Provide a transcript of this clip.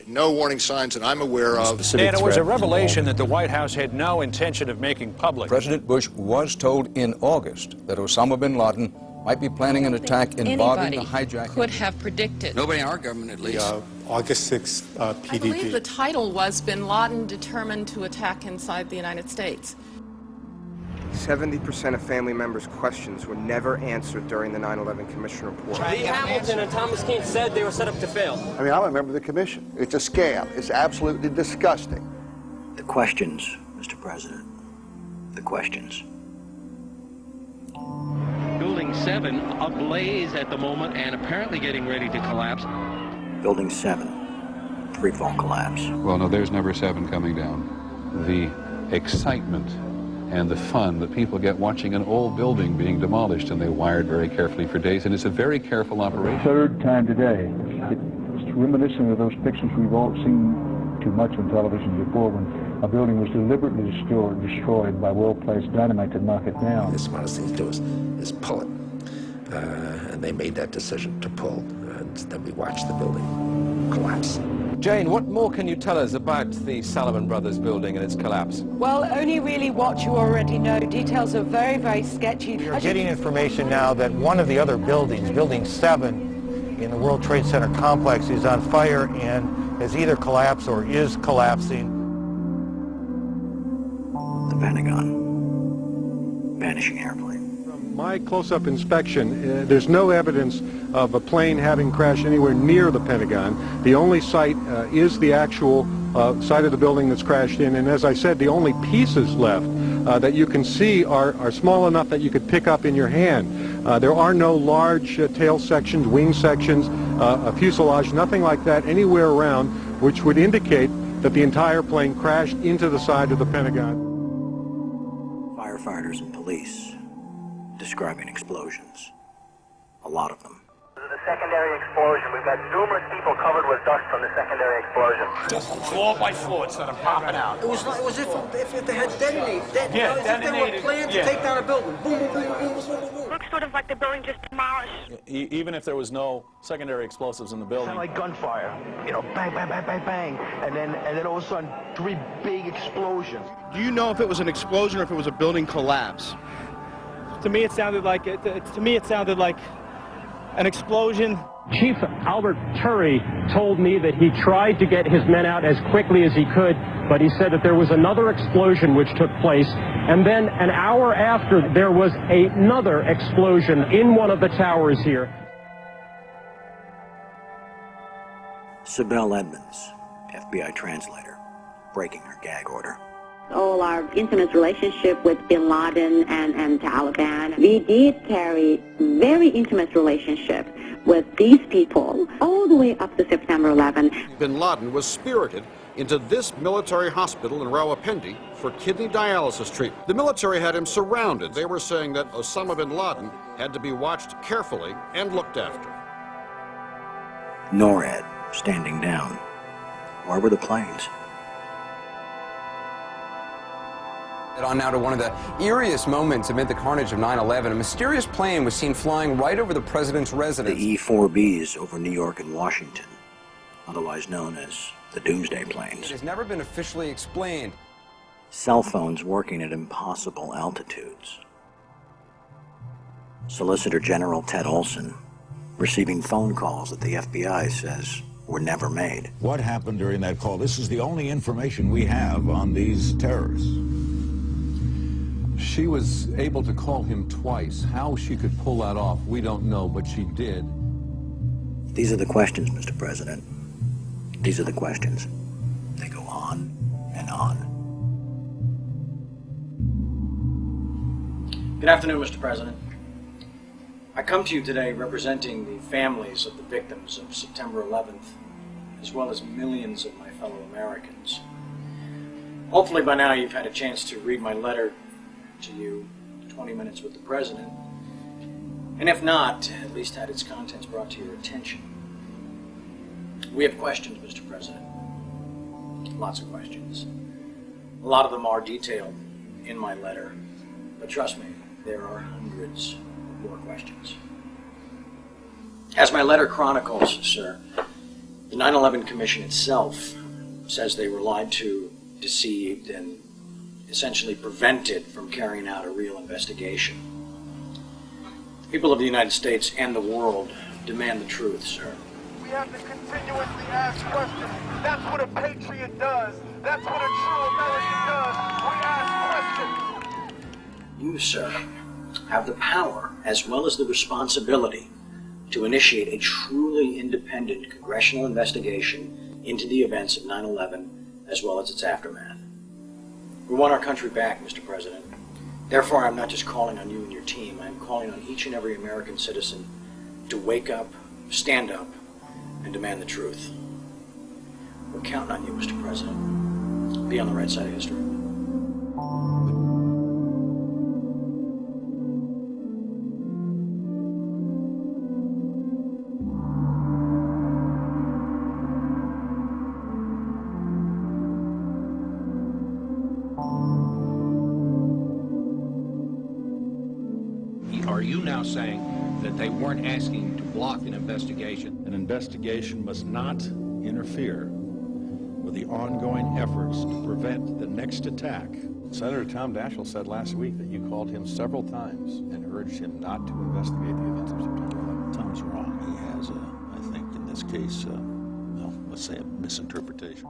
No warning signs that I'm aware of. And it was a revelation that the White House had no intention of making public. President Bush was told in August that Osama bin Laden might be planning an attack involving the hijacking. Could have predicted. Nobody in our government, at least. August 6th PDP. I believe the title was Bin Laden Determined to Attack Inside the United States. 70% of family members' questions were never answered during the 9/11 Commission report. Lee Hamilton and Thomas Keane said they were set up to fail. I mean, I'm a member of the commission. It's a scam. It's absolutely disgusting. The questions, Mr. President. The questions. Building 7 ablaze at the moment and apparently getting ready to collapse. Building 7, free-fall collapse. Well, no, there's number 7 coming down. The excitement and the fun that people get watching an old building being demolished, and they wired very carefully for days, and it's a very careful operation. Third time today. It's reminiscent of those pictures we've all seen too much on television before, when a building was deliberately destroyed by well-placed dynamite to knock it down. The smartest thing to do is pull it. And they made that decision to pull, and then we watched the building collapse. Jane, what more can you tell us about the Salomon Brothers building and its collapse? Well, only really what you already know. Details are very, very sketchy. We're getting information now that one of the other buildings, Building 7, in the World Trade Center complex, is on fire and has either collapsed or is collapsing. The Pentagon. Vanishing airplane. From my close-up inspection, there's no evidence of a plane having crashed anywhere near the Pentagon. The only site is the actual site of the building that's crashed in, and as I said, the only pieces left that you can see are small enough that you could pick up in your hand. There are no large tail sections, wing sections, a fuselage, nothing like that anywhere around, which would indicate that the entire plane crashed into the side of the Pentagon. Firefighters and police describing explosions. A lot of them. The secondary explosion. We've got numerous people covered with dust from the secondary explosion. Just floor by floor, instead of popping out. It was as if they had detonated. Yeah, as if they were planned to take down a building. Boom, boom, boom, boom, boom, boom, boom. Looks sort of like the building just demolished. Even if there was no secondary explosives in the building. Kind of like gunfire. You know, bang, bang, bang, bang, bang. And then all of a sudden, 3 big explosions. Do you know if it was an explosion or if it was a building collapse? To me, it sounded like an explosion. Chief Albert Turry told me that he tried to get his men out as quickly as he could, but he said that there was another explosion which took place, and then an hour after there was another explosion in one of the towers here. Sibel Edmonds, FBI translator, breaking her gag order. All our intimate relationship with Bin Laden and Taliban. We did carry very intimate relationship with these people all the way up to September 11. Bin Laden was spirited into this military hospital in Rawalpindi for kidney dialysis treatment. The military had him surrounded. They were saying that Osama bin Laden had to be watched carefully and looked after. NORAD standing down. Where were the planes? On now to one of the eeriest moments amid the carnage of 9/11. A mysterious plane was seen flying right over the president's residence. The E-4Bs over New York and Washington, otherwise known as the Doomsday Planes. It has never been officially explained. Cell phones working at impossible altitudes. Solicitor General Ted Olson receiving phone calls that the FBI says were never made. What happened during that call? This is the only information we have on these terrorists. She was able to call him twice. How she could pull that off, we don't know, but she did. These are the questions, Mr. President. These are the questions. They go on and on. Good afternoon, Mr. President. I come to you today representing the families of the victims of September 11th, as well as millions of my fellow Americans. Hopefully by now you've had a chance to read my letter to you, 20 Minutes with the President, and if not, at least had its contents brought to your attention. We have questions, Mr. President. Lots of questions. A lot of them are detailed in my letter, but trust me, there are hundreds more questions. As my letter chronicles, sir, The 9/11 Commission itself says they were lied to, deceived, and essentially prevented from carrying out a real investigation. The people of the United States and the world demand the truth, sir. We have to continuously ask questions. That's what a patriot does. That's what a true American does. We ask questions. You, sir, have the power as well as the responsibility to initiate a truly independent congressional investigation into the events of 9/11 as well as its aftermath. We want our country back, Mr. President. Therefore, I'm not just calling on you and your team. I'm calling on each and every American citizen to wake up, stand up, and demand the truth. We're counting on you, Mr. President. Be on the right side of history. Are you now saying that they weren't asking to block an investigation? An investigation must not interfere with the ongoing efforts to prevent the next attack. Senator Tom Daschle said last week that you called him several times and urged him not to investigate the events of September 11th. Tom's wrong. He has, I think, in this case, well, let's say a misinterpretation.